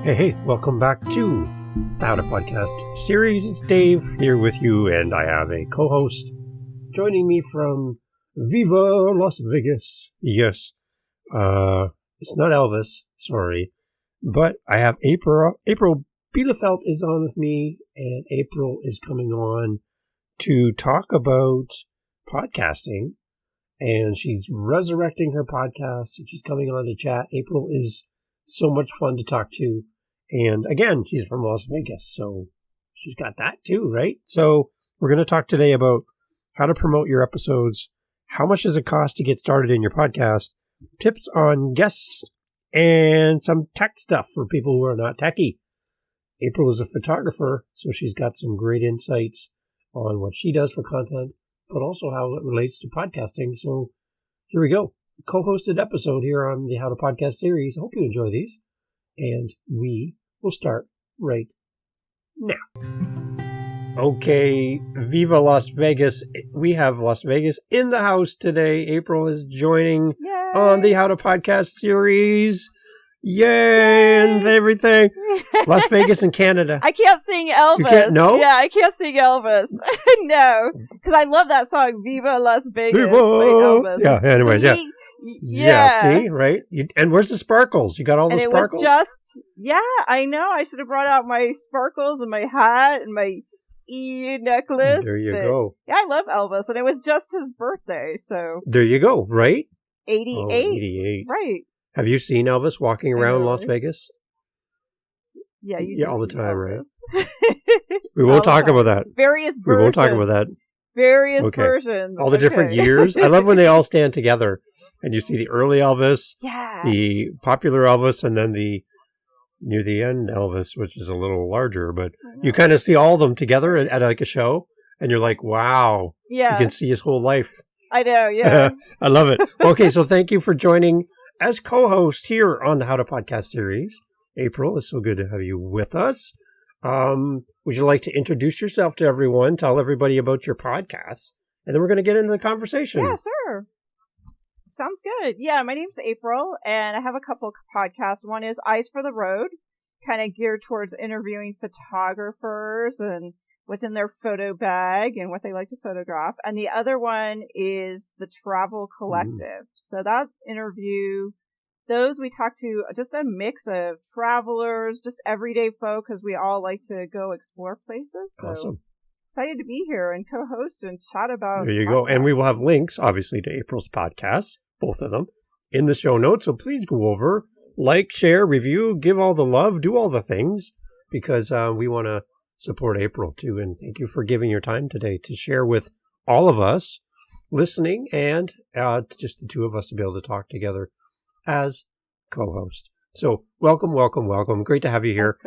Hey, welcome back to the How to Podcast series. It's Dave here with you, and I have a co-host joining me from Viva Las Vegas. Yes, it's not Elvis, sorry, but I have April. April Bielefeldt is on with me, and April is coming on to talk about podcasting, and she's resurrecting her podcast, and she's coming on to chat. April is so much fun to talk to. And again, she's from Las Vegas, so she's got that too, right? So we're going to talk today about how to promote your episodes, how much does it cost to get started in your podcast, tips on guests, and some tech stuff for people who are not techie. April is a photographer, so she's got some great insights on what she does for content, but also how it relates to podcasting. So here we go. Co-hosted episode here on the How to Podcast series. I hope you enjoy these. And we will start right now. Okay, Viva Las Vegas. We have Las Vegas in the house today. April is joining on the How to Podcast series. Yay! And everything. Las Vegas in Canada. I can't sing Elvis. You can't? No? Yeah, I can't sing Elvis. No. Because I love that song, Viva Las Vegas Viva! by Elvis. Yeah, anyways, yeah. Yeah, see, right? And where's the sparkles? You got all the sparkles? It was just, I know. I should have brought out my sparkles and my hat and my necklace. There you go. Yeah, I love Elvis, and it was just his birthday, so. There you go, right? 88. Oh, 88. Right. Have you seen Elvis walking around Las Vegas? Yeah, all the time, Elvis. right? We won't talk about that. Various versions. We won't talk about that. Various versions. All the different years. I love when they all stand together and you see the early Elvis, the popular Elvis, and then the near the end Elvis, which is a little larger, but you kind of see all of them together at like a show and you're like, wow, you can see his whole life. I know, yeah. I love it. Okay, so thank you for joining as co-host here on the How to Podcast series. April, it's so good to have you with us. Would you like to introduce yourself to everyone? Tell everybody about your podcast, and then we're going to get into the conversation. Yeah, sure. Sounds good. Yeah, my name's April, and I have a couple of podcasts. One is Eyes for the Road, kind of geared towards interviewing photographers and what's in their photo bag and what they like to photograph. And the other one is The Travel Collective. So that interview... Those we talk to just a mix of travelers, just everyday folk, because we all like to go explore places. So awesome. Excited to be here and co-host and chat about. There you go. And we will have links, obviously, to April's podcast, both of them, in the show notes. So please go over, like, share, review, give all the love, do all the things, because we want to support April too. And thank you for giving your time today to share with all of us listening and just the two of us to be able to talk together as co-host. So welcome. Great to have you here.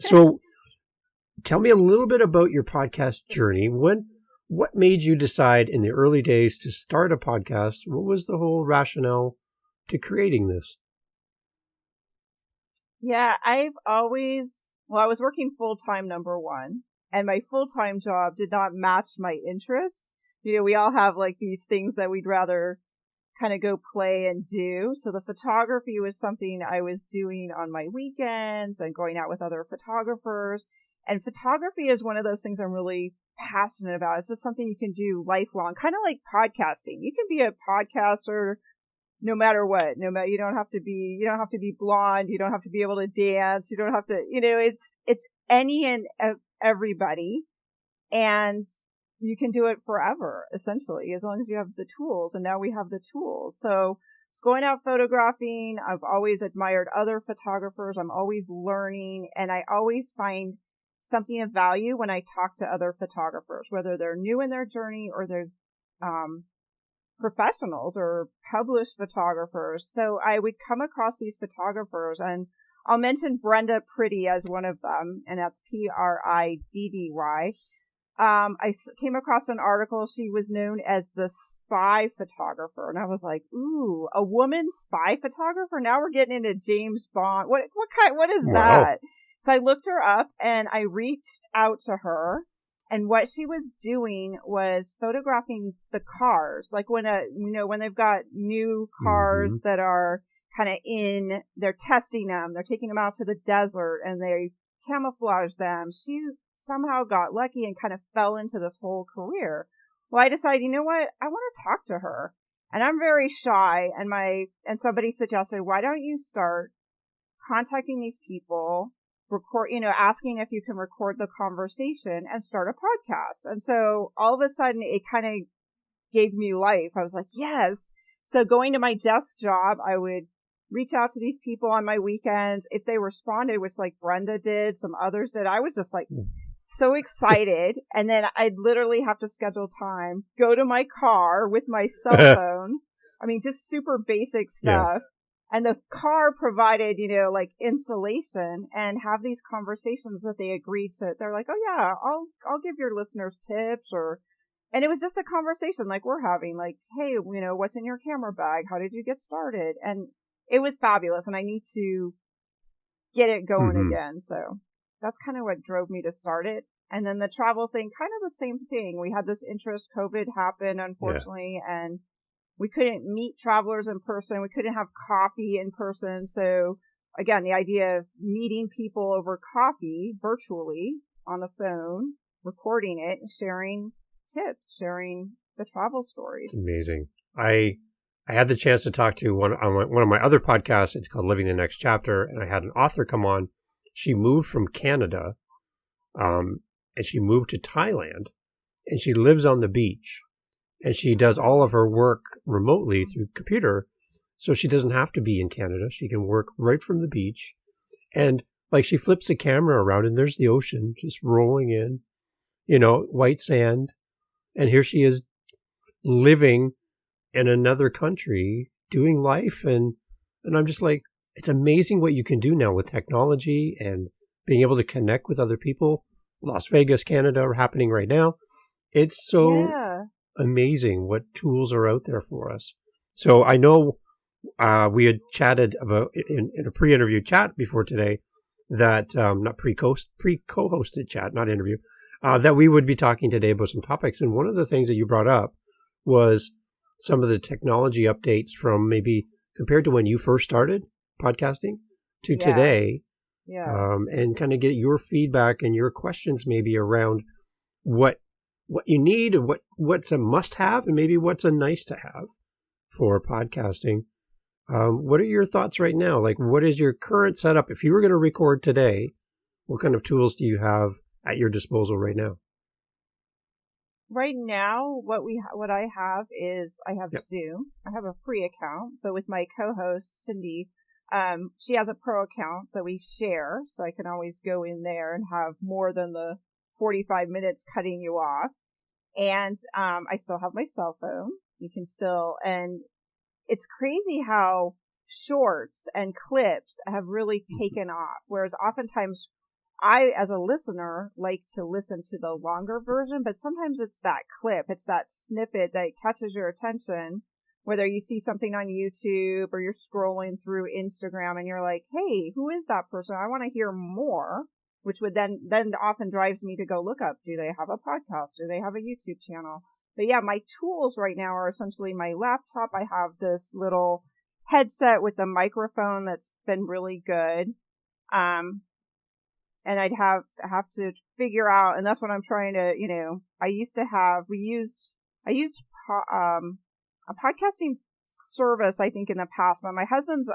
So tell me a little bit about your podcast journey. What made you decide in the early days to start a podcast? What was the whole rationale to creating this? Yeah, I was working full-time, number one, and my full-time job did not match my interests. You know, we all have like these things that we'd rather kind of go play and do. So the photography was something I was doing on my weekends and going out with other photographers. And photography is one of those things I'm really passionate about. It's just something you can do lifelong, kind of like podcasting. You can be a podcaster no matter what. You don't have to be blonde. You don't have to be able to dance. You don't have to, it's any and everybody. And you can do it forever, essentially, as long as you have the tools. And now we have the tools. So it's going out photographing. I've always admired other photographers. I'm always learning. And I always find something of value when I talk to other photographers, whether they're new in their journey or they're professionals or published photographers. So I would come across these photographers, and I'll mention Brenda Pretty as one of them, and that's Priddy. I came across an article. She was known as the spy photographer, and I was like, "Ooh, a woman spy photographer!" Now we're getting into James Bond. What is that? So I looked her up and I reached out to her, And what she was doing was photographing the cars. Like when when they've got new cars that are kind of they're testing them, they're taking them out to the desert and they camouflage them. She somehow got lucky and kind of fell into this whole career. Well, I decided, you know what? I want to talk to her. And I'm very shy, and somebody suggested, why don't you start contacting these people, asking if you can record the conversation and start a podcast. And so all of a sudden it kind of gave me life. I was like, yes. So going to my desk job, I would reach out to these people on my weekends. If they responded, which like Brenda did, some others did, I was just like so excited. And then I'd literally have to schedule time, go to my car with my cell phone. I mean, just super basic stuff. Yeah. And the car provided, like insulation, and have these conversations that they agreed to. They're like, oh yeah, I'll give your listeners tips, and it was just a conversation like we're having, like, hey, what's in your camera bag? How did you get started? And it was fabulous. And I need to get it going again. So that's kind of what drove me to start it. And then the travel thing, kind of the same thing. We had this interest. COVID happened, unfortunately, and we couldn't meet travelers in person. We couldn't have coffee in person. So again, the idea of meeting people over coffee virtually on the phone, recording it, sharing tips, sharing the travel stories. It's amazing. I had the chance to talk to one of my other podcasts. It's called Living the Next Chapter. And I had an author come on. She moved from Canada, and she moved to Thailand, and she lives on the beach. And she does all of her work remotely through computer, so she doesn't have to be in Canada. She can work right from the beach. And like she flips the camera around and there's the ocean just rolling in, white sand. And here she is living in another country doing life. And I'm just like, it's amazing what you can do now with technology and being able to connect with other people. Las Vegas, Canada are happening right now. It's so amazing what tools are out there for us. So I know we had chatted about in a pre-interview chat before today that not pre-co-hosted chat, not interview, that we would be talking today about some topics. And one of the things that you brought up was some of the technology updates from maybe compared to when you first started podcasting to today, and kind of get your feedback and your questions maybe around what you need, and what's a must-have, and maybe what's a nice-to-have for podcasting. What are your thoughts right now? Like, what is your current setup? If you were going to record today, what kind of tools do you have at your disposal right now? Right now, what I have is I have Zoom. I have a free account, but with my co-host Cindy, she has a pro account that we share, so I can always go in there and have more than the 45 minutes cutting you off. And I still have my cell phone. You can still, and it's crazy how shorts and clips have really taken off. Whereas oftentimes I, as a listener, like to listen to the longer version, but sometimes it's that clip, it's that snippet that catches your attention, whether you see something on YouTube or you're scrolling through Instagram and you're like, hey, who is that person? I want to hear more. Which would then often drives me to go look up, do they have a podcast? Do they have a YouTube channel? But yeah, my tools right now are essentially my laptop. I have this little headset with a microphone that's been really good. And I'd have to figure out, and that's what I'm trying to, I used a podcasting service, I think, in the past, but my husband's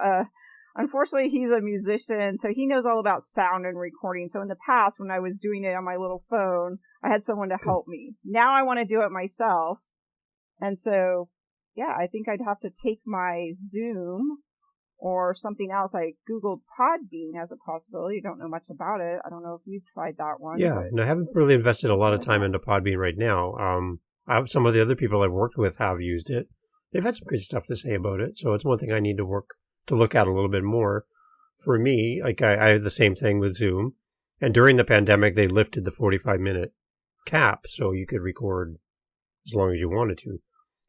unfortunately, he's a musician, so he knows all about sound and recording. So in the past, when I was doing it on my little phone, I had someone to help me. Now I want to do it myself. And so, I think I'd have to take my Zoom or something else. I Googled Podbean as a possibility. Don't know much about it. I don't know if you've tried that one. Yeah, and I haven't really invested a lot of time into Podbean right now. Some of the other people I've worked with have used it. They've had some good stuff to say about it. So it's one thing I need to look at a little bit more. For me, like I have the same thing with Zoom. And during the pandemic, they lifted the 45-minute cap, so you could record as long as you wanted to.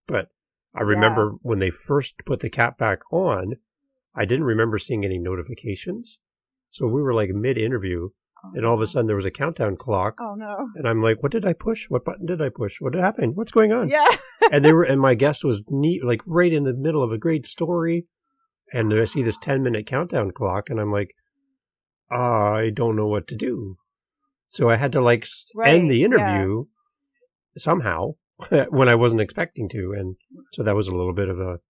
But I remember when they first put the cap back on, I didn't remember seeing any notifications. So we were like mid-interview, and all of a sudden there was a countdown clock. Oh no! And I'm like, what did I push? What button did I push? What happened? What's going on? Yeah. And my guest was neat, like right in the middle of a great story, and I see this 10-minute countdown clock, and I'm like, I don't know what to do. So I had to end the interview somehow when I wasn't expecting to, and so that was a little bit of a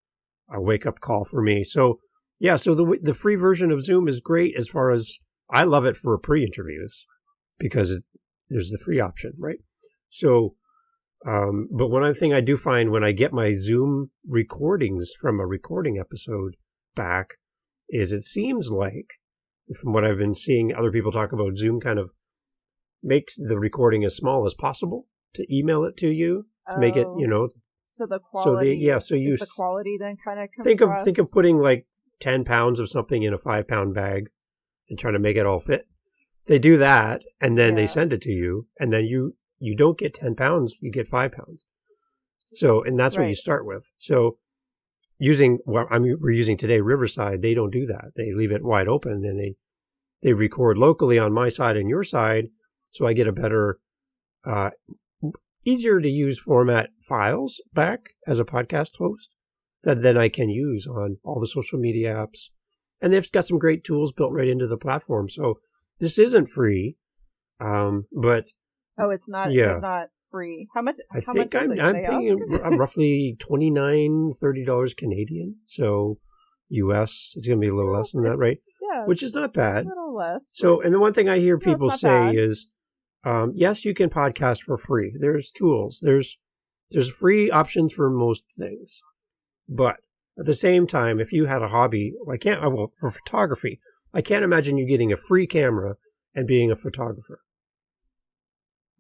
wake up call for me. So yeah, so the free version of Zoom is great as far as I love it for pre-interviews because there's the free option, right? So, but one other thing I do find when I get my Zoom recordings from a recording episode back is it seems like, from what I've been seeing other people talk about, Zoom kind of makes the recording as small as possible to email it to you to make it, So the quality. So you the quality then kind of think of putting like 10 pounds of something in a 5-pound bag and trying to make it all fit. They do that, and then they send it to you, and then you don't get 10 pounds, you get 5 pounds. So, and that's what you start with. So we're using today Riverside, they don't do that. They leave it wide open, and they record locally on my side and your side, so I get a better, easier to use format files back as a podcast host that then I can use on all the social media apps. And they've got some great tools built right into the platform. So this isn't free, but it's not. Yeah, it's not free. How much? I think I'm paying roughly $29-30 Canadian. So US, it's going to be a little less than that, right? Yeah, which is not bad. A little less. So, and the one thing I hear people say bad. is, yes, you can podcast for free. There's tools. There's free options for most things. But at the same time, if you had a hobby, for photography, I can't imagine you getting a free camera and being a photographer.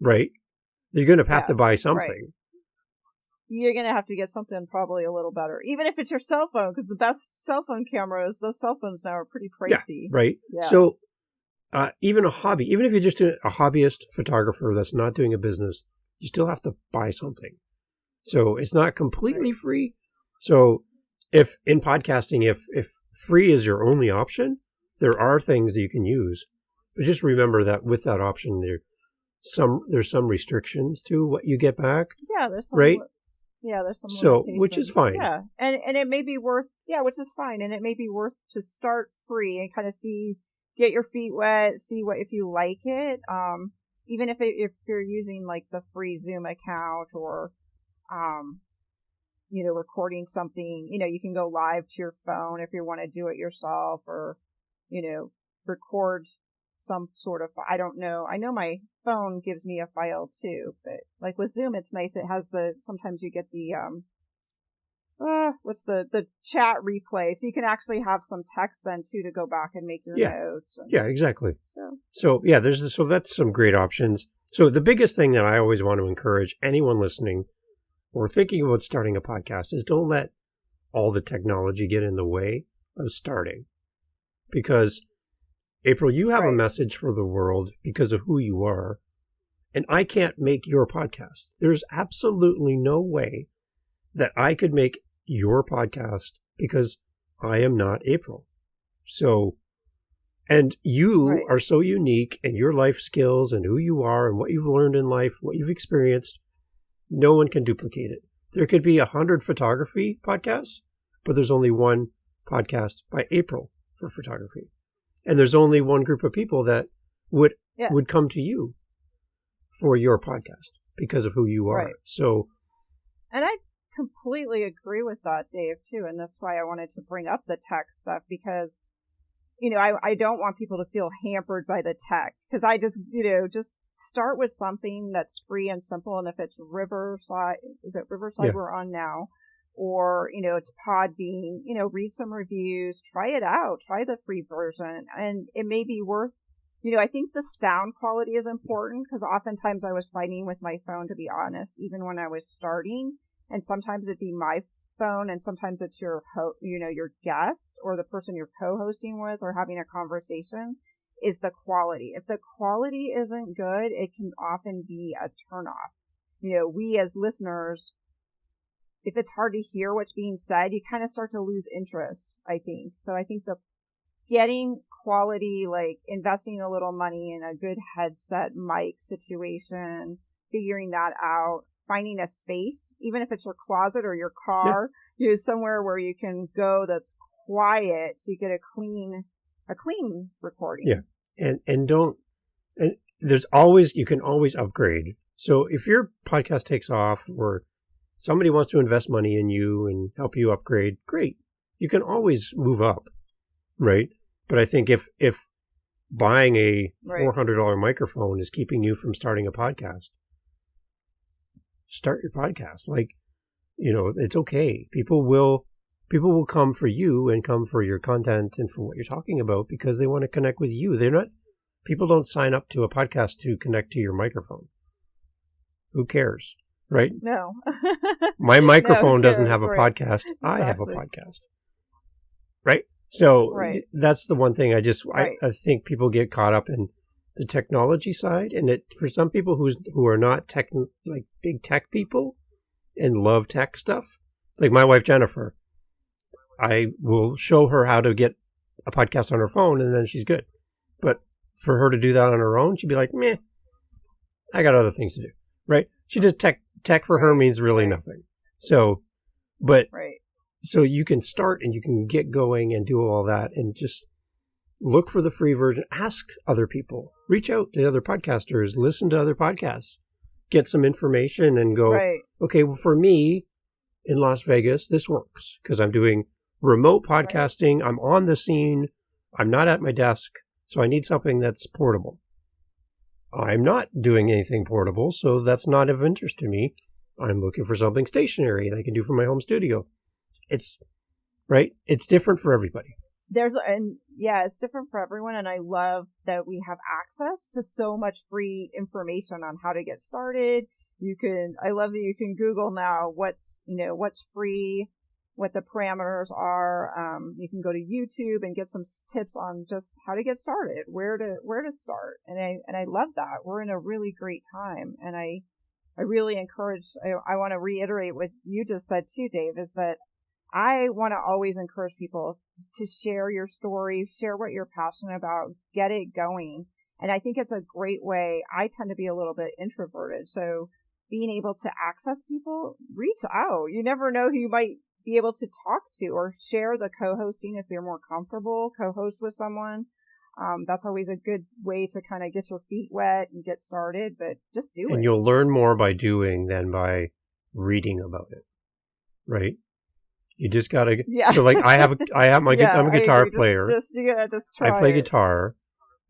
Right? You're going to have to buy something. Right. You're going to have to get something probably a little better. Even if it's your cell phone, because the best cell phone cameras, those cell phones now are pretty pricey. Yeah, right? Yeah. So even a hobby, even if you're just a hobbyist photographer that's not doing a business, you still have to buy something. So it's not completely free. So if in podcasting, if free is your only option, there are things that you can use. But just remember that with that option, there's some restrictions to what you get back. Yeah, there's some, right? Yeah, there's some limitations. Which is fine. Yeah, and it may be worth, which is fine, and it may be worth to start free and kind of get your feet wet, see if you like it. Even if you're using like the free Zoom account or, recording something, you can go live to your phone if you want to do it yourself or, record some sort of, I don't know. I know my phone gives me a file too, but like with Zoom, it's nice. It has sometimes you get the, the chat replay. So you can actually have some text then too to go back and make your notes. Yeah, exactly. So yeah, that's some great options. So the biggest thing that I always want to encourage anyone listening or thinking about starting a podcast is don't let all the technology get in the way of starting. Because April, you have a message for the world because of who you are, and I can't make your podcast. There's absolutely no way that I could make your podcast because I am not April. So, and you are so unique, and your life skills and who you are and what you've learned in life, what you've experienced, no one can duplicate it. There could be 100 photography podcasts, but there's only one podcast by April for photography. And there's only one group of people that would come to you for your podcast because of who you are. Right. So, and I completely agree with that, Dave, too. And that's why I wanted to bring up the tech stuff because, I don't want people to feel hampered by the tech because I just start with something that's free and simple. And if it's Riverside, we're on now? Or, it's Podbean, read some reviews, try it out, try the free version. And it may be worth, I think the sound quality is important because oftentimes I was fighting with my phone, to be honest, even when I was starting. And sometimes it'd be my phone and sometimes it's your your guest or the person you're co-hosting with or having a conversation is the quality. If the quality isn't good, it can often be a turnoff. We as listeners, if it's hard to hear what's being said, you kind of start to lose interest, I think. So I think the getting quality, like investing a little money in a good headset mic situation, figuring that out, finding a space, even if it's your closet or your car, somewhere where you can go that's quiet so you get a clean recording. Yeah. And don't, and there's always, you can always upgrade. So if your podcast takes off or somebody wants to invest money in you and help you upgrade, great. You can always move up, right? But I think if buying a $400 microphone is keeping you from starting a podcast, start your podcast. Like, it's okay. People will come for you and come for your content and for what you're talking about because they want to connect with you. People don't sign up to a podcast to connect to your microphone. Who cares? Right? No. My microphone doesn't have a podcast. Exactly. I have a podcast. Right? So that's the one thing I think people get caught up in the technology side. And for some people who are not big tech people and love tech stuff, like my wife, Jennifer, I will show her how to get a podcast on her phone and then she's good. But for her to do that on her own, she'd be like, meh, I got other things to do. Right? She just tech for her means really nothing. So, so you can start and you can get going and do all that and just look for the free version. Ask other people, reach out to other podcasters, listen to other podcasts, get some information and go, okay, well, for me in Las Vegas, this works because I'm doing remote podcasting. I'm on the scene. I'm not at my desk. So I need something that's portable. I'm not doing anything portable, so that's not of interest to me. I'm looking for something stationary that I can do from my home studio. It's different for everybody. It's different for everyone. And I love that we have access to so much free information on how to get started. I love that you can Google now what's free, what the parameters are. You can go to YouTube and get some tips on just how to get started, where to start. And I love that. We're in a really great time. And I really encourage, I want to reiterate what you just said too, Dave, is that I want to always encourage people to share your story, share what you're passionate about, get it going. And I think it's a great way. I tend to be a little bit introverted. So being able to access people, reach out. You never know who you might be able to talk to or share the co-hosting if you're more comfortable, co-host with someone. That's always a good way to kind of get your feet wet and get started, but just do it. And you'll learn more by doing than by reading about it, right? You just gotta. Yeah. So like I'm a guitar player. Just try. I play guitar,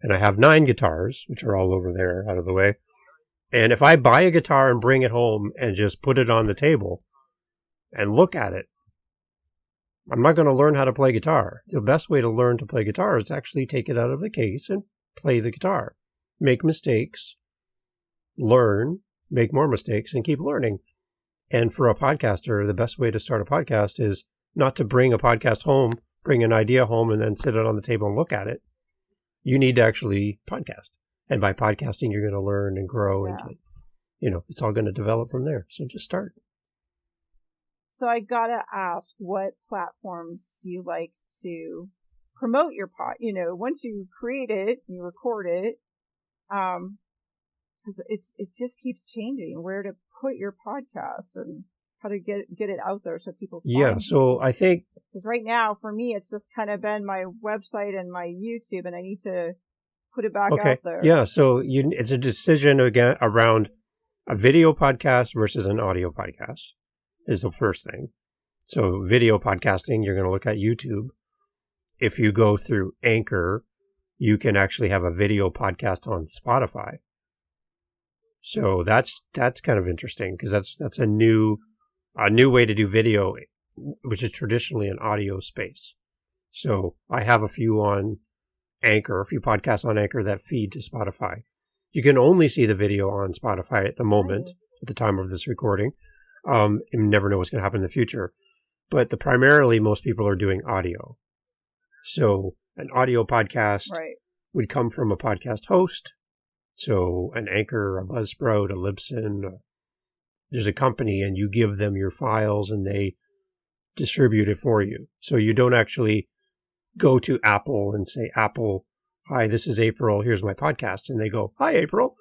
and I have 9 guitars, which are all over there, out of the way. And if I buy a guitar and bring it home and just put it on the table and look at it, I'm not going to learn how to play guitar. The best way to learn to play guitar is actually take it out of the case and play the guitar. Make mistakes, learn, make more mistakes, and keep learning. And for a podcaster, the best way to start a podcast is not to bring a podcast home, bring an idea home, and then sit it on the table and look at it. You need to actually podcast. And by podcasting, you're going to learn and grow and it's all going to develop from there. So just start. So I gotta ask, what platforms do you like to promote your pod? Once you create it, you record it, because it just keeps changing where to put your podcast and how to get it out there so people find it. So I think because right now for me it's just kind of been my website and my YouTube, and I need to put it back out there. Yeah, so it's a decision again around a video podcast versus an audio podcast. Is the first thing. So video podcasting, you're going to look at YouTube. If you go through Anchor, you can actually have a video podcast on Spotify. So that's kind of interesting because that's a new way to do video, which is traditionally an audio space. So I have a few on Anchor, a few podcasts on Anchor that feed to Spotify. You can only see the video on Spotify at the moment, at the time of this recording. You never know what's going to happen in the future. But primarily, most people are doing audio. So an audio podcast would come from a podcast host. So an Anchor, a Buzzsprout, a Libsyn. There's a company, and you give them your files, and they distribute it for you. So you don't actually go to Apple and say, Apple, hi, this is April. Here's my podcast. And they go, hi, April.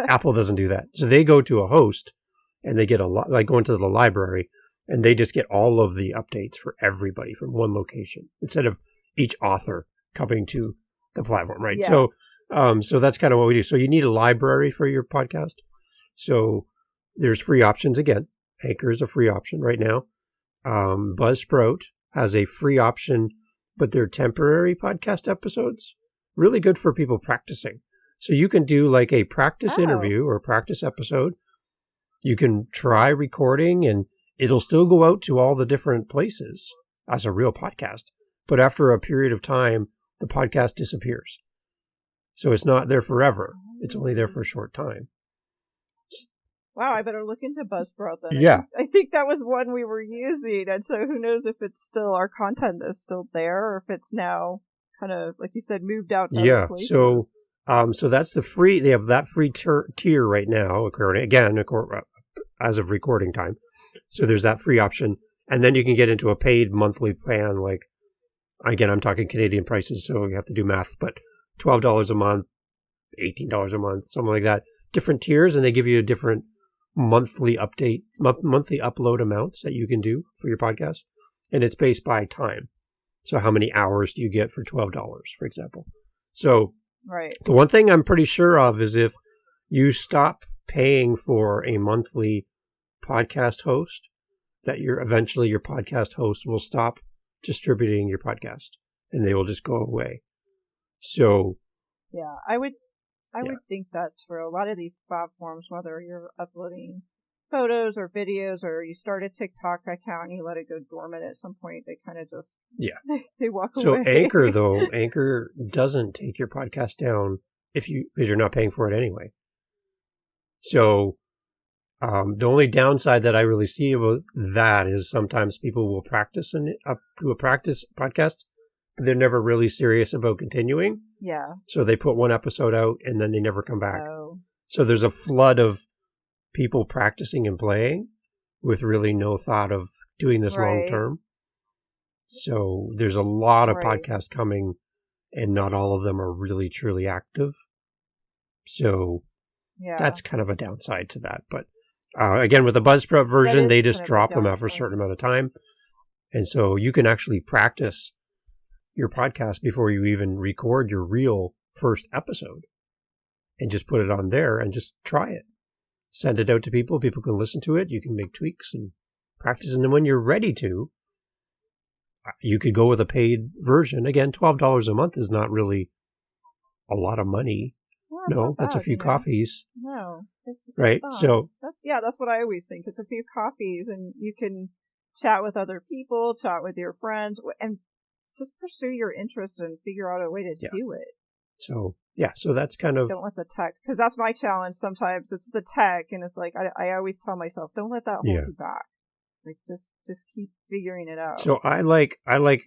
Apple doesn't do that. So they go to a host and they get like go into the library and they just get all of the updates for everybody from one location instead of each author coming to the platform, right? Yeah. So that's kind of what we do. So you need a library for your podcast. So there's free options again. Anchor is a free option right now. Buzzsprout has a free option, but they're temporary podcast episodes. Really good for people practicing. So you can do like a practice interview or a practice episode. You can try recording and it'll still go out to all the different places as a real podcast. But after a period of time, the podcast disappears. So it's not there forever. It's only there for a short time. Wow, I better look into Buzzsprout then. Yeah. I think that was one we were using. And so who knows if it's still, our content is still there or if it's now kind of, like you said, moved out to other places. So that's the free, they have that free tier right now, again, as of recording time. So there's that free option. And then you can get into a paid monthly plan, like, again, I'm talking Canadian prices, so you have to do math, but $12 a month, $18 a month, something like that. Different tiers, and they give you a different monthly upload amounts that you can do for your podcast. And it's based by time. So how many hours do you get for $12, for example? So right. The one thing I'm pretty sure of is if you stop paying for a monthly podcast host, that eventually your podcast host will stop distributing your podcast and they will just go away. So yeah, I would think that's true. A lot of these platforms, whether you're uploading photos or videos or you start a TikTok account and you let it go dormant at some point, they kind of just they walk away. So Anchor doesn't take your podcast down because you're not paying for it anyway. So the only downside that I really see about that is sometimes people will practice and do a practice podcast, but they're never really serious about continuing. Yeah. So they put one episode out and then they never come back. Oh. So there's a flood of people practicing and playing with really no thought of doing this long term. So there's a lot of podcasts coming and not all of them are really truly active. So that's kind of a downside to that. But again, with the Buzzsprout version, they just drop them after a certain amount of time. And so you can actually practice your podcast before you even record your real first episode and just put it on there and just try it. Send it out to people. People can listen to it. You can make tweaks and practice. And then when you're ready to, you could go with a paid version. Again, $12 a month is not really a lot of money. No, that's a few coffees. No. Right? So that's what I always think. It's a few coffees and you can chat with other people, chat with your friends, and just pursue your interest and figure out a way to do it. So that's kind of... Don't let the tech, because that's my challenge sometimes. It's the tech, and it's like, I always tell myself, don't let that hold you back. Like, just keep figuring it out. So I like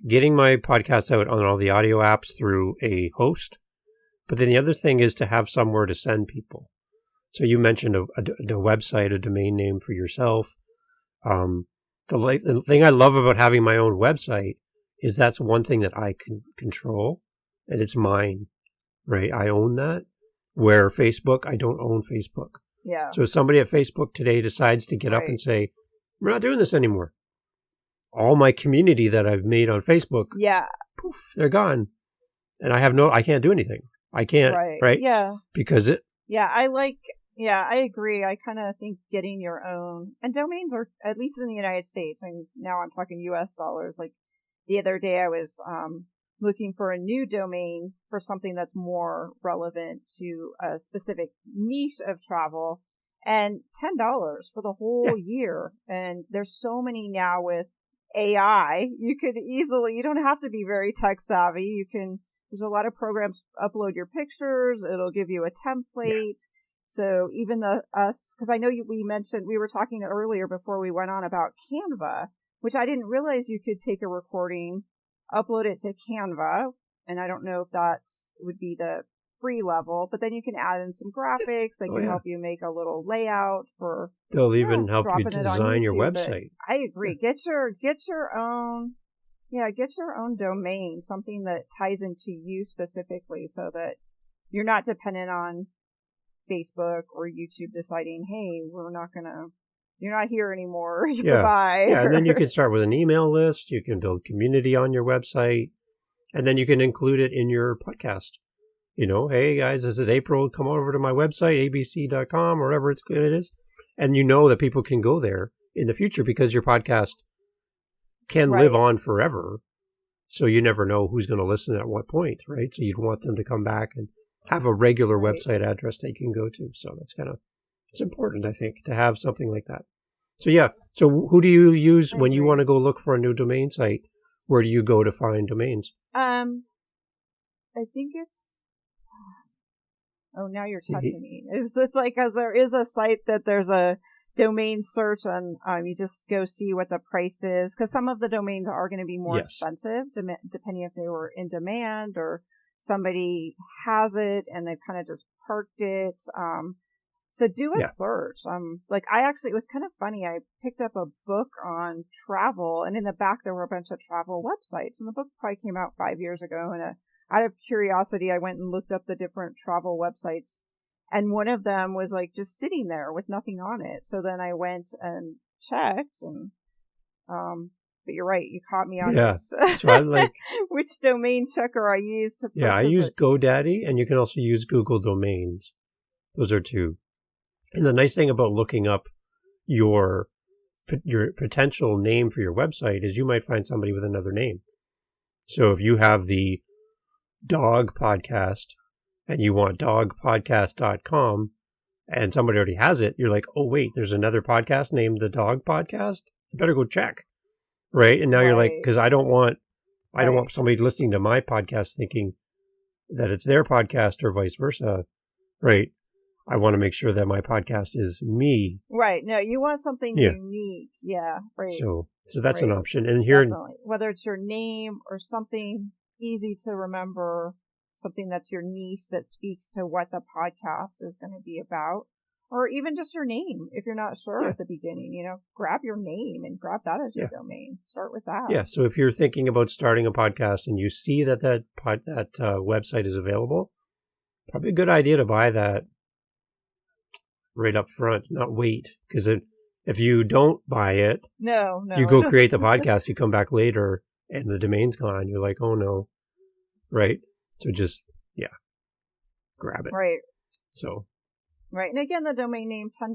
getting my podcast out on all the audio apps through a host, but then the other thing is to have somewhere to send people. So you mentioned a website, a domain name for yourself. The thing I love about having my own website is that's one thing that I can control, and it's mine, right? I own that. Where Facebook, I don't own Facebook. Yeah. So if somebody at Facebook today decides to get up and say, we're not doing this anymore, all my community that I've made on Facebook, poof, they're gone. And I can't do anything. I can't, right? Yeah. Because I agree. I kind of think getting your own, and domains are, at least in the United States, and now I'm talking US dollars, like the other day I was looking for a new domain for something that's more relevant to a specific niche of travel, and $10 for the whole year. And there's so many now with AI, you don't have to be very tech savvy. There's a lot of programs, upload your pictures, it'll give you a template. So even because I know we were talking earlier before we went on about Canva, which I didn't realize you could take a recording, upload it to Canva, and I don't know if that would be the free level, but then you can add in some graphics. They can help you make a little layout for. They'll even help you design your website. I agree. Get your own Yeah, get your own domain, something that ties into you specifically so that you're not dependent on Facebook or YouTube deciding, hey, you're not here anymore. Goodbye. Yeah, and then you can start with an email list. You can build community on your website, and then you can include it in your podcast. Hey guys, this is April. Come over to my website, abc.com, or wherever it is. And you know that people can go there in the future because your podcast can live on forever. So you never know who's going to listen at what point, right? So you'd want them to come back and have a regular website address they can go to. So that's it's important, I think, to have something like that. So yeah. So who do you use when you want to go look for a new domain site? Where do you go to find domains? I think it's, oh, now you're touching me. It's like, because there is a site that there's a domain search and you just go see what the price is, because some of the domains are going to be more expensive depending if they were in demand or somebody has it and they've kind of just parked it. So do a search. It was kind of funny. I picked up a book on travel, and in the back there were a bunch of travel websites, and the book probably came out 5 years ago, and out of curiosity I went and looked up the different travel websites. And one of them was like just sitting there with nothing on it. So then I went and checked, and but you're right, you caught me on this. So I like which domain checker I use to purchase I use GoDaddy, and you can also use Google Domains. Those are two. And the nice thing about looking up your potential name for your website is you might find somebody with another name. So if you have the dog podcast and you want dogpodcast.com and somebody already has it, you're like, oh, wait, there's another podcast named the Dog Podcast? I better go check. Right? And now you're like, because I don't want somebody listening to my podcast thinking that it's their podcast or vice versa. Right? I want to make sure that my podcast is me. Right. No, you want something unique. Yeah. Right. So that's an option. And here, whether it's your name or something easy to remember, something that's your niche that speaks to what the podcast is going to be about, or even just your name. If you're not sure at the beginning, grab your name and grab that as your domain. Start with that. Yeah. So if you're thinking about starting a podcast and you see that website is available, probably a good idea to buy that right up front, not wait. Because if you don't buy it, no, you go create the podcast, you come back later and the domain's gone. You're like, oh no. Right? So just, grab it. Right. So. Right. And again, the domain name, $10.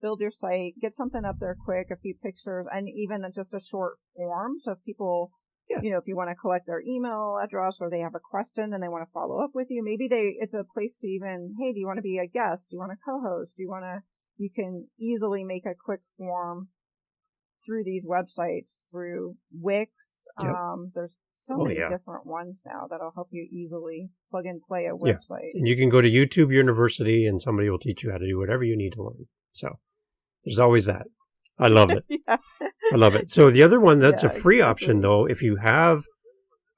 Build your site, get something up there quick, a few pictures, and even just a short form. So if people, if you want to collect their email address or they have a question and they want to follow up with you, maybe it's a place to even, hey, do you want to be a guest? Do you want to co-host? You can easily make a quick form through these websites, through Wix. There's so many different ones now that'll help you easily plug and play a website. And you can go to YouTube University and somebody will teach you how to do whatever you need to learn. So there's always that. I love it. I love it. So the other one that's a free option, though, if you have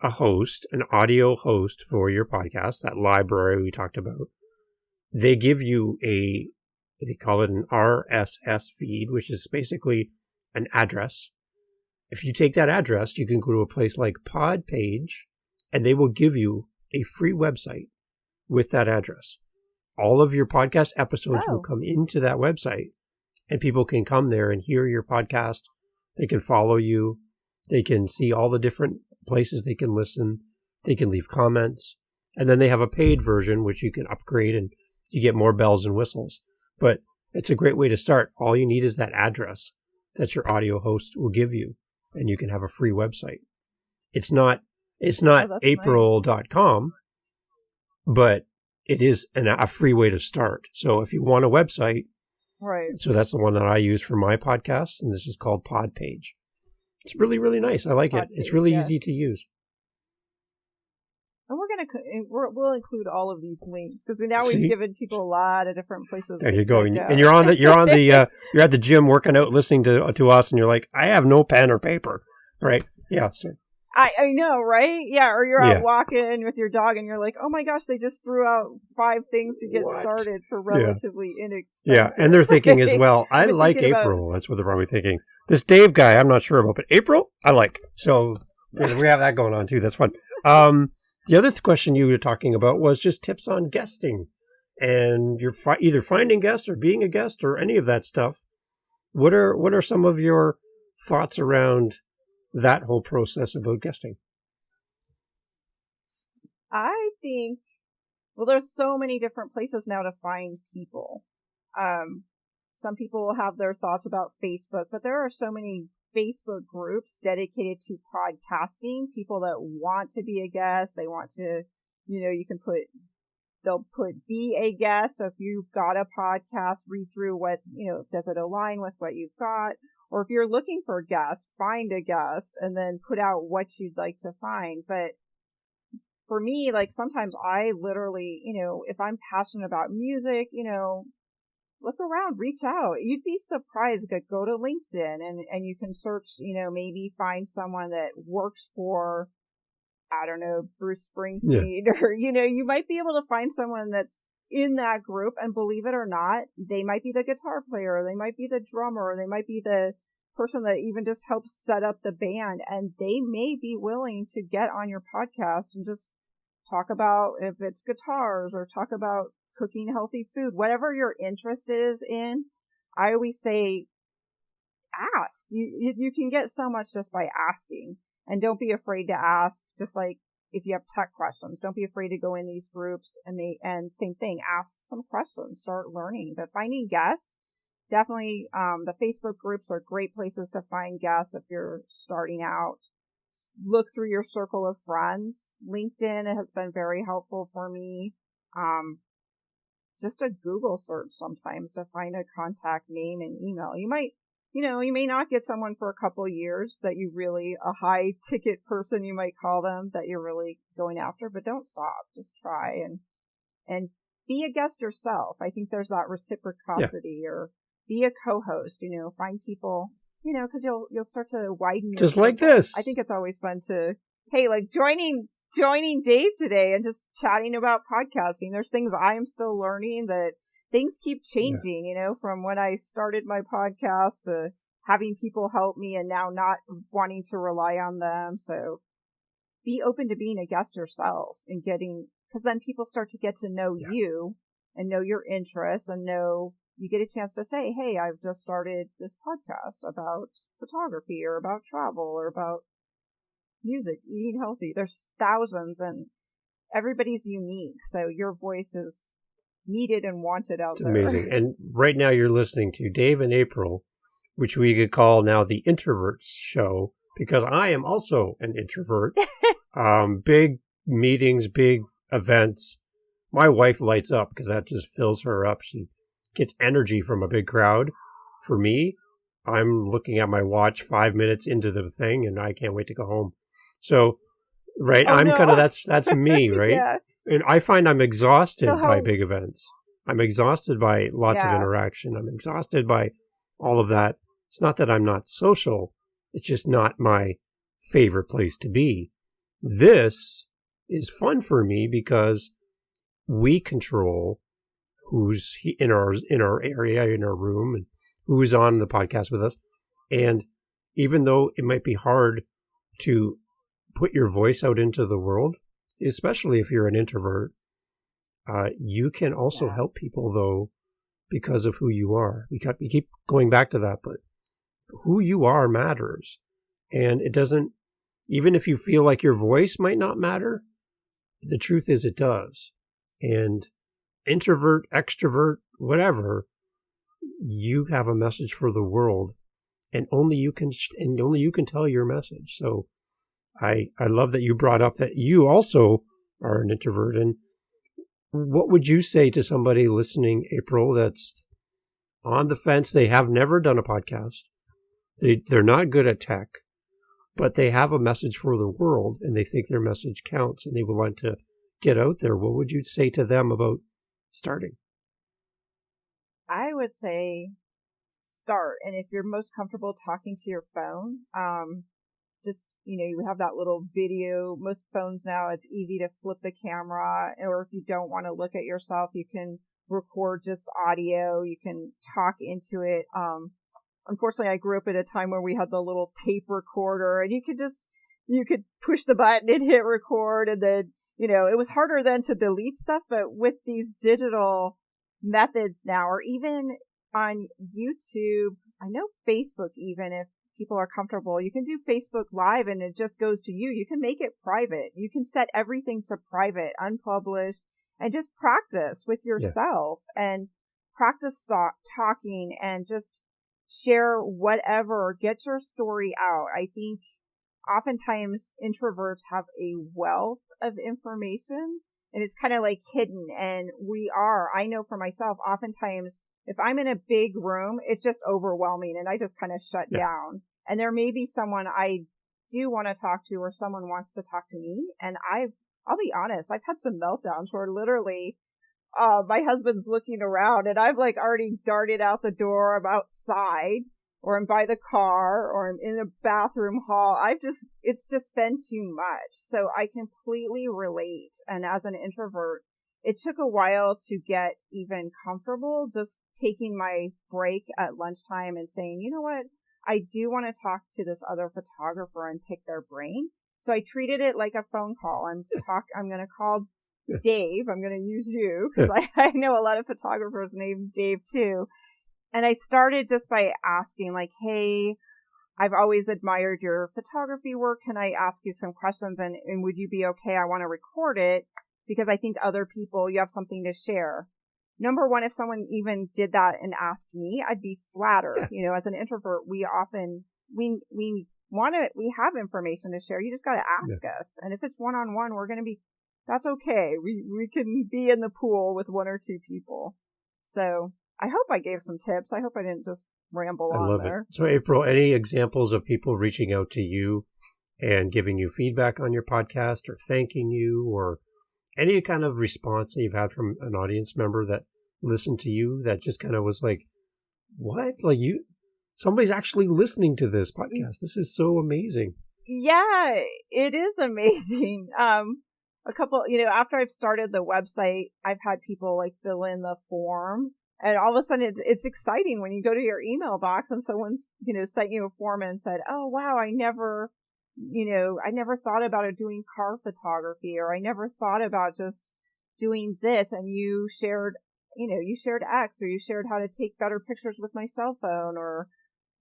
a host, an audio host for your podcast, that library we talked about, they give you they call it an RSS feed, which is basically an address. If you take that address, you can go to a place like Podpage, and they will give you a free website with that address. All of your podcast episodes will come into that website, and people can come there and hear your podcast. They can follow you. They can see all the different places they can listen. They can leave comments. And then they have a paid version, which you can upgrade, and you get more bells and whistles. But it's a great way to start. All you need is that address that your audio host will give you, and you can have a free website. It's not April.com, but it is a free way to start. So if you want a website, so that's the one that I use for my podcast, and this is called Podpage. It's really, really nice. I like it. It's really easy to use. And we'll include all of these links because we've given people a lot of different places. There you go, and you're you're at the gym working out, listening to us, and you're like, I have no pen or paper, right? Yeah. So I know, right? Yeah, or you're Yeah. out walking with your dog and you're like, oh my gosh, they just threw out 5 things to get What? started for Yeah. relatively inexpensive. Yeah, and they're thinking as Right? well, I You've been like thinking about- April. That's what they're probably thinking. This Dave guy, I'm not sure about, but April, I like. So yeah, we have that going on too. That's fun. The other question you were talking about was just tips on guesting. And you're either finding guests or being a guest or any of that stuff. What are some of your thoughts around that whole process about guesting? I think, well, there's so many different places now to find people. Some people will have their thoughts about Facebook, but there are so many Facebook groups dedicated to podcasting, people that want to be a guest. They want to, you can they'll put be a guest. So if you've got a podcast, read through what, does it align with what you've got? Or if you're looking for a guest, find a guest and then put out what you'd like to find. But for me, like sometimes I literally, if I'm passionate about music, look around, reach out. You'd be surprised. Go to LinkedIn and you can search, maybe find someone that works for, I don't know, Bruce Springsteen, or, you might be able to find someone that's in that group, and believe it or not, they might be the guitar player, or they might be the drummer, or they might be the person that even just helps set up the band, and they may be willing to get on your podcast and just talk about, if it's guitars, or talk about cooking healthy food, whatever your interest is in. I always say, ask. You can get so much just by asking. And don't be afraid to ask, just like if you have tech questions, don't be afraid to go in these groups and same thing, ask some questions, start learning. But finding guests, definitely, the Facebook groups are great places to find guests if you're starting out. Look through your circle of friends. LinkedIn has been very helpful for me. Just a Google search sometimes to find a contact name and email. You may not get someone for a couple of years that you really, a high ticket person, you might call them, that you're really going after, but don't stop. Just try and be a guest yourself. I think there's that reciprocity, or be a co-host, find people, cause you'll start to widen your just circle. Like this. I think it's always fun to, hey, like joining Dave today and just chatting about podcasting. There's things I am still learning, that things keep changing, from when I started my podcast to having people help me and now not wanting to rely on them. So be open to being a guest yourself and because then people start to get to know you and know your interests, and you get a chance to say, hey, I've just started this podcast about photography or about travel or about music, eating healthy. There's thousands and everybody's unique. So your voice is needed and wanted out there. It's amazing. And right now you're listening to Dave and April, which we could call now the Introverts Show, because I am also an introvert. Big meetings, big events. My wife lights up because that just fills her up. She gets energy from a big crowd. For me, I'm looking at my watch 5 minutes into the thing and I can't wait to go home. So, right, that's me, right? Yeah. And I find I'm exhausted by big events. I'm exhausted by lots of interaction. I'm exhausted by all of that. It's not that I'm not social. It's just not my favorite place to be. This is fun for me because we control who's in our area, in our room, and who's on the podcast with us. And even though it might be hard to put your voice out into the world, especially if you're an introvert, you can also help people, though, because of who you are. We keep going back to that, but who you are matters. And it doesn't, even if you feel like your voice might not matter, the truth is it does. And introvert, extrovert, whatever, you have a message for the world, and only you can tell your message. So I love that you brought up that you also are an introvert. And what would you say to somebody listening, April, that's on the fence? They have never done a podcast. They're not good at tech, but they have a message for the world and they think their message counts and they would want to get out there. What would you say to them about starting? I would say start. And if you're most comfortable talking to your phone, just, you have that little video. Most phones now, it's easy to flip the camera, or if you don't want to look at yourself, you can record just audio. You can talk into it. Unfortunately, I grew up at a time where we had the little tape recorder, and you could push the button and hit record, and then, it was harder then to delete stuff. But with these digital methods now, or even on YouTube, I know Facebook, even if people are comfortable, you can do Facebook Live and it just goes to you. You can make it private. You can set everything to private, unpublished, and just practice with yourself and practice talking and just share whatever, get your story out. I think oftentimes introverts have a wealth of information and it's kind of like hidden. And I know for myself, oftentimes if I'm in a big room, it's just overwhelming and I just kind of shut down. And there may be someone I do want to talk to, or someone wants to talk to me. And I'll be honest, I've had some meltdowns where literally my husband's looking around and I've like already darted out the door. I'm outside, or I'm by the car, or I'm in a bathroom hall. It's just been too much. So I completely relate. And as an introvert, it took a while to get even comfortable just taking my break at lunchtime and saying, you know what, I do want to talk to this other photographer and pick their brain. So I treated it like a phone call. I'm going to call Dave. I'm going to use you because I know a lot of photographers named Dave too. And I started just by asking like, hey, I've always admired your photography work. Can I ask you some questions? And would you be okay? I want to record it because I think other people, you have something to share. Number one, if someone even did that and asked me, I'd be flattered. As an introvert, we often, we have information to share. You just got to ask us. And if it's one-on-one, that's okay. We can be in the pool with one or two people. So I hope I gave some tips. I hope I didn't just ramble on there. I love it. So April, any examples of people reaching out to you and giving you feedback on your podcast or thanking you, or any kind of response that you've had from an audience member that listened to you that just kind of was like, what? Like somebody's actually listening to this podcast. This is so amazing. Yeah, it is amazing. A couple, after I've started the website, I've had people like fill in the form, and all of a sudden it's exciting when you go to your email box and someone's, sent you a form and said, oh wow, I never thought about doing car photography, or I never thought about just doing this. And you shared X, or you shared how to take better pictures with my cell phone, or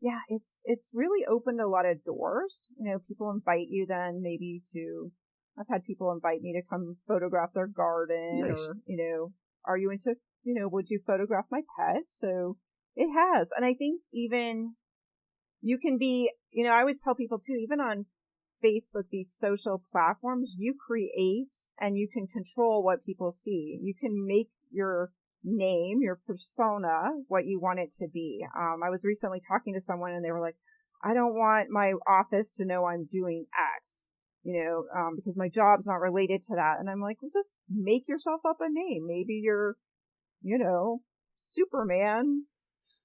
it's really opened a lot of doors. People invite you then maybe I've had people invite me to come photograph their garden. Nice. Or, are you into, would you photograph my pet? So it has. And I think even you can be, I always tell people too, even on Facebook, these social platforms, you create and you can control what people see. You can make your name, your persona, what you want it to be. I was recently talking to someone and they were like, I don't want my office to know I'm doing X, because my job's not related to that. And I'm like, well, just make yourself up a name. Maybe you're, Superman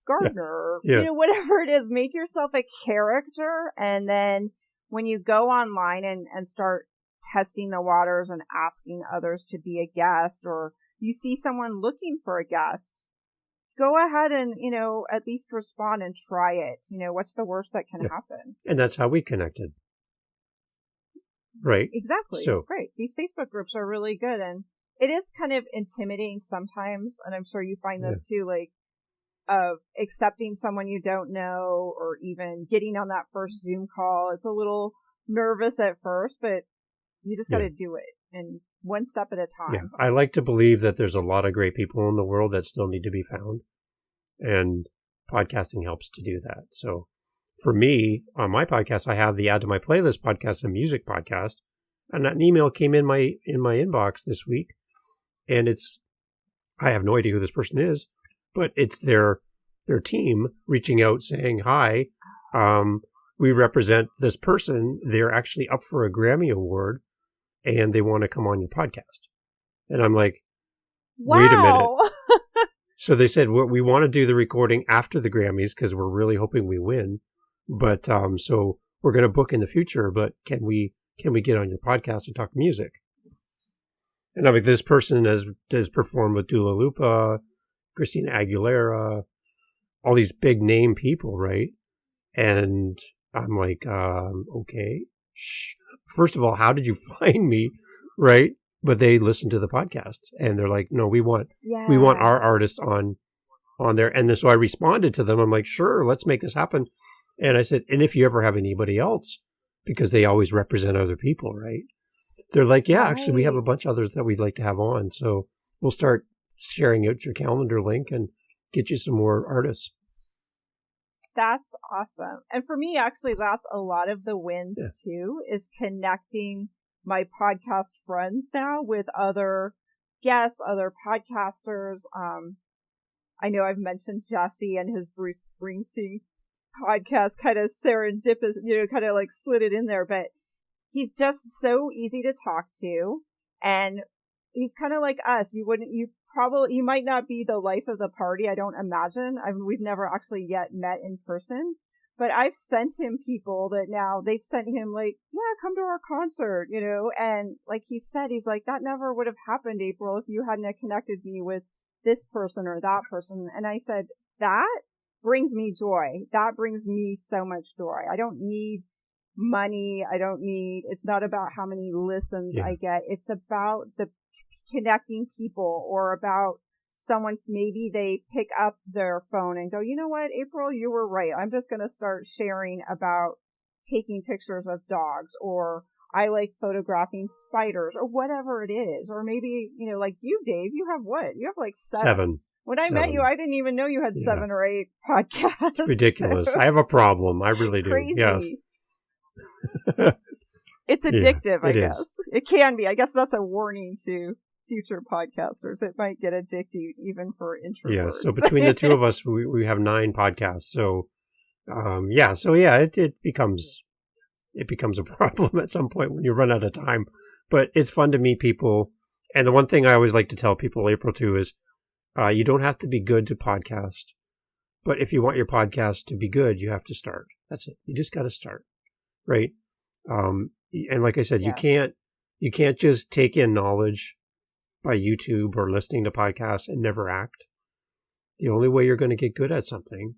Gardner, whatever it is, make yourself a character. And then when you go online and start testing the waters and asking others to be a guest, or you see someone looking for a guest, go ahead and, at least respond and try it. What's the worst that can happen? And that's how we connected. Right. Exactly. So, right. These Facebook groups are really good. And it is kind of intimidating sometimes. And I'm sure you find this too, like, of accepting someone you don't know, or even getting on that first Zoom call. It's a little nervous at first, but you just got to do it, and one step at a time. Yeah. I like to believe that there's a lot of great people in the world that still need to be found, and podcasting helps to do that. So for me, on my podcast, I have the Add to My Playlist podcast, a music podcast, and an email came in my inbox this week, and I have no idea who this person is, but it's their team reaching out saying, hi, we represent this person. They're actually up for a Grammy Award and they want to come on your podcast. And I'm like, wait a minute. So they said, well, we want to do the recording after the Grammys because we're really hoping we win. But so we're going to book in the future, but can we get on your podcast and talk music? And I mean, this person has performed with Dua Lipa, Christina Aguilera, all these big name people, right? And I'm like, okay. First of all, how did you find me, right? But they listen to the podcast, and they're like, no, we want our artist on there. And then, so I responded to them. I'm like, sure, let's make this happen. And I said, and if you ever have anybody else, because they always represent other people, right? They're like, yeah, actually, we have a bunch of others that we'd like to have on. So we'll start sharing out your calendar link and get you some more artists. That's awesome. And for me, actually, that's a lot of the wins too, is connecting my podcast friends now with other guests, other podcasters. I know I've mentioned Jesse and his Bruce Springsteen podcast, kind of serendipitous, kind of like slid it in there, but he's just so easy to talk to, and he's kind of like us. You might not be the life of the party, I don't imagine. We've never actually yet met in person, but I've sent him people that now they've sent him like, yeah, come to our concert, and like he said, he's like, that never would have happened, April, if you hadn't connected me with this person or that person. And I said, that brings me joy. That brings me so much joy. I don't need money. It's not about how many listens I get. It's about the connecting people, or about someone, maybe they pick up their phone and go, you know what, April, you were right. I'm just going to start sharing about taking pictures of dogs, or I like photographing spiders, or whatever it is. Or maybe, like you, Dave, you have what? You have like seven. When I met you, I didn't even know you had 7 or 8 podcasts. It's ridiculous. I have a problem. I really do. Crazy. Yes. It's addictive, I guess. It can be. I guess that's a warning to future podcasters. It might get addictive even for introverts. Yeah, so between the two of us, we have 9 podcasts. So, it becomes a problem at some point when you run out of time. But it's fun to meet people. And the one thing I always like to tell people, April, too, is you don't have to be good to podcast. But if you want your podcast to be good, you have to start. That's it. You just got to start, right? And like I said, you can't just take in knowledge by YouTube or listening to podcasts and never act. The only way you're going to get good at something,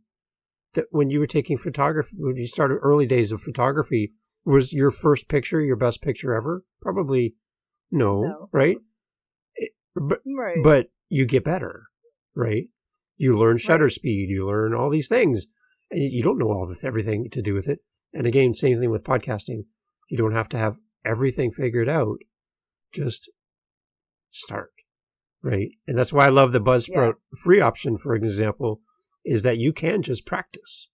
that when you were taking photography, when you started early days of photography, was your first picture your best picture ever? Probably no. Right? But you get better, right? You learn shutter speed, you learn all these things, and you don't know everything to do with it. And again, same thing with podcasting. You don't have to have everything figured out. Just start, right? And that's why I love the Buzzsprout free option, for example, is that you can just practice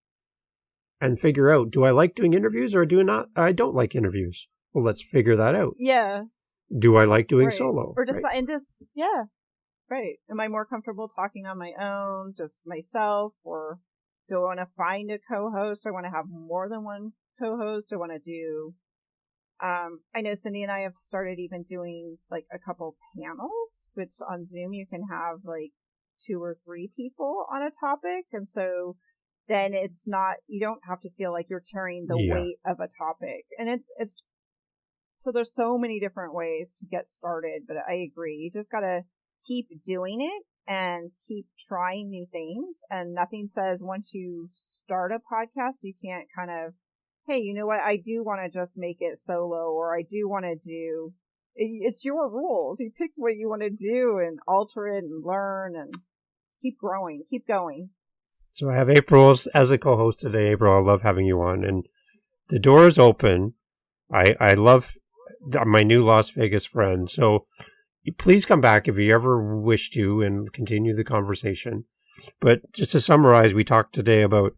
and figure out, do I like doing interviews or I don't like interviews? Well, let's figure that out. Yeah. Do I like doing solo? Or just, right. Am I more comfortable talking on my own, just myself, or do I want to find a co-host? I want to have more than one co-host. I want to do, I know Cindy and I have started even doing like a couple panels, which on Zoom you can have like 2 or 3 people on a topic. And so then it's not, you don't have to feel like you're carrying the weight of a topic. And it's, so there's so many different ways to get started, but I agree. You just got to keep doing it and keep trying new things. And nothing says once you start a podcast, you can't kind of, hey, you know what? I do want to just make it solo, or I do want to do, it's your rules. You pick what you want to do and alter it and learn and keep growing, keep going. So I have April as a co-host today. April, I love having you on, and the door is open. I love my new Las Vegas friend. So please come back if you ever wish to and continue the conversation. But just to summarize, we talked today about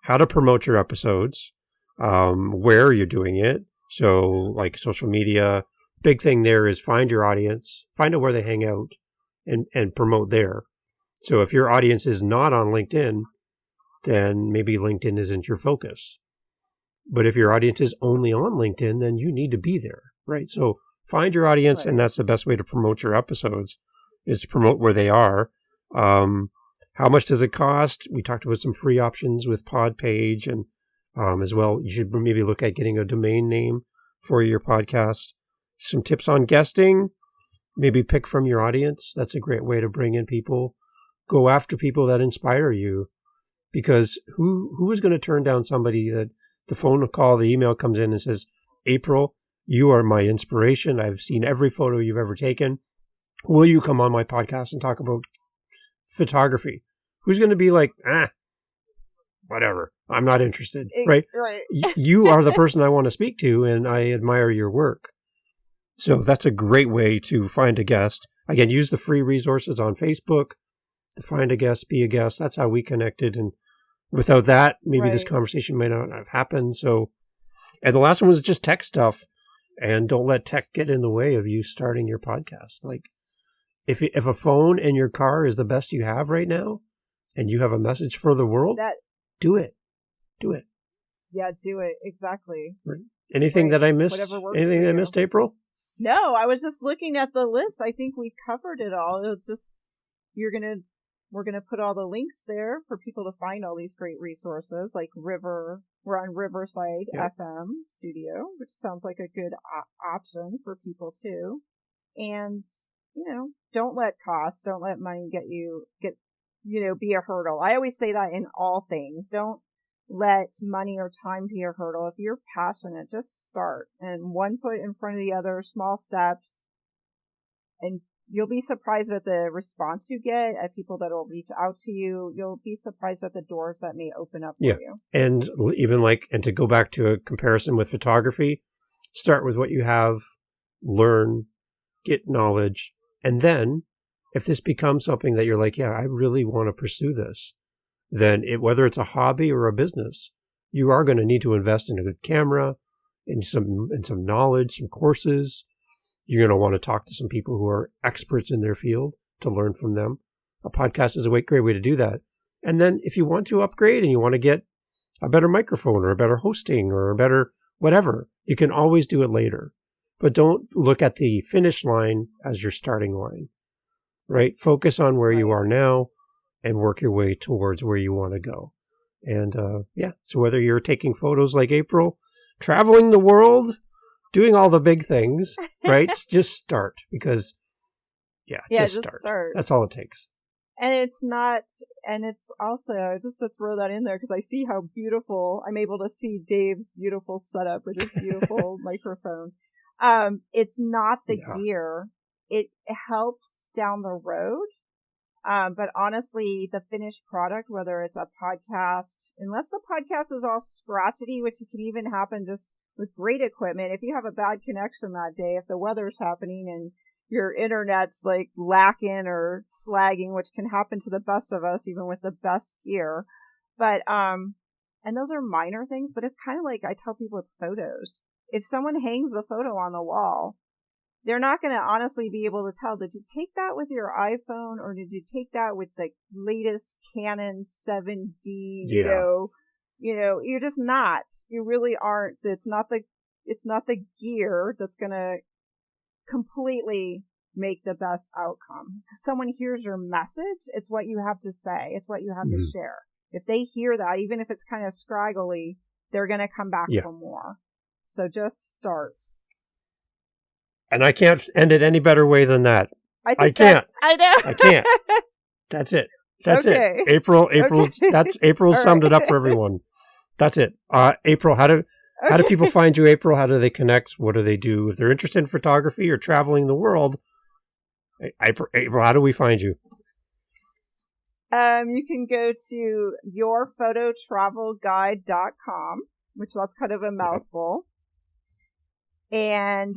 how to promote your episodes, where you're doing it. So like social media, big thing there is find your audience, find out where they hang out and promote there. So if your audience is not on LinkedIn, then maybe LinkedIn isn't your focus. But if your audience is only on LinkedIn, then you need to be there, right? So find your audience, and that's the best way to promote your episodes, is to promote where they are. How much does it cost? We talked about some free options with Podpage and as well. You should maybe look at getting a domain name for your podcast. Some tips on guesting. Maybe pick from your audience. That's a great way to bring in people. Go after people that inspire you. Because who is going to turn down somebody that the phone call, the email comes in and says, April, you are my inspiration. I've seen every photo you've ever taken. Will you come on my podcast and talk about photography? Who's going to be like, whatever, I'm not interested, right? Right. You are the person I want to speak to, and I admire your work. So that's a great way to find a guest. Again, use the free resources on Facebook to find a guest, be a guest. That's how we connected. And without that, maybe this conversation might not have happened. So, and the last one was just tech stuff. And don't let tech get in the way of you starting your podcast. Like, if a phone in your car is the best you have right now, and you have a message for the world, do it. Do it. Yeah, do it. Exactly. Right. Anything that I missed? Anything that I missed, April? No, I was just looking at the list. I think we covered it all. It'll just, we're gonna put all the links there for people to find all these great resources, like We're on Riverside FM Studio, which sounds like a good option for people too. And don't let money be a hurdle. I always say that in all things. Don't let money or time be a hurdle. If you're passionate, just start. And one foot in front of the other, small steps. And you'll be surprised at the response you get, at people that will reach out to you. You'll be surprised at the doors that may open up for you. And even and to go back to a comparison with photography, start with what you have, learn, get knowledge. And then if this becomes something that you're like, I really want to pursue this, then whether it's a hobby or a business, you are going to need to invest in a good camera, in some knowledge, some courses. You're going to want to talk to some people who are experts in their field to learn from them. A podcast is a great way to do that. And then if you want to upgrade and you want to get a better microphone or a better hosting or a better whatever, you can always do it later. But don't look at the finish line as your starting line, right? Focus on where you are now and work your way towards where you want to go. And so whether you're taking photos like April, traveling the world, doing all the big things, right? Just start because, just start. That's all it takes. And it's also, just to throw that in there, because I see how beautiful, I'm able to see Dave's beautiful setup with his beautiful microphone. It's not the gear. It helps down the road. But honestly, the finished product, whether it's a podcast, unless the podcast is all scratchety, which can even happen just with great equipment. If you have a bad connection that day, if the weather's happening and your internet's like lacking or slagging, which can happen to the best of us, even with the best gear. But, and those are minor things, but it's kind of like I tell people with photos. If someone hangs the photo on the wall, they're not going to honestly be able to tell, did you take that with your iPhone or did you take that with the latest Canon 7D, you're just not. You really aren't. It's not the gear that's going to completely make the best outcome. If someone hears your message, it's what you have to say. It's what you have to share. If they hear that, even if it's kind of scraggly, they're going to come back for more. So just start. And I can't end it any better way than that. I can't. I know. I can't. That's it. That's it. April. That's April summed it up for everyone. That's it. April, how do people find you, April? How do they connect? What do they do? If they're interested in photography or traveling the world, April, how do we find you? You can go to yourphototravelguide.com, which that's kind of a mouthful. And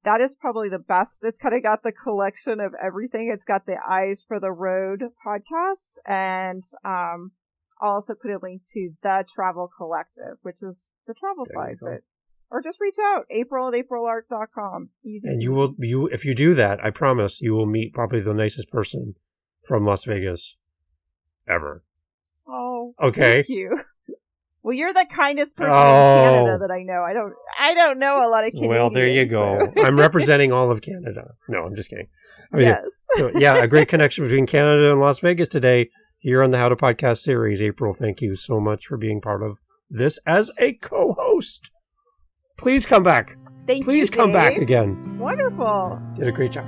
that is probably the best. It's kind of got the collection of everything. It's got the Eyes for the Road podcast. And I'll also put a link to The Travel Collective, which is the travel side of it. Or just reach out, april@aprilart.com. Easy. And if you do that, I promise you will meet probably the nicest person from Las Vegas ever. Oh, okay. Thank you. Well, you're the kindest person in Canada that I know. I don't know a lot of Canadians. Well, there you go. So. I'm representing all of Canada. No, I'm just kidding. Yes. So, a great connection between Canada and Las Vegas today here on the How to Podcast series. April, thank you so much for being part of this as a co-host. Please come back. Thank you, Please come back Dave. again. Wonderful. Did a great job.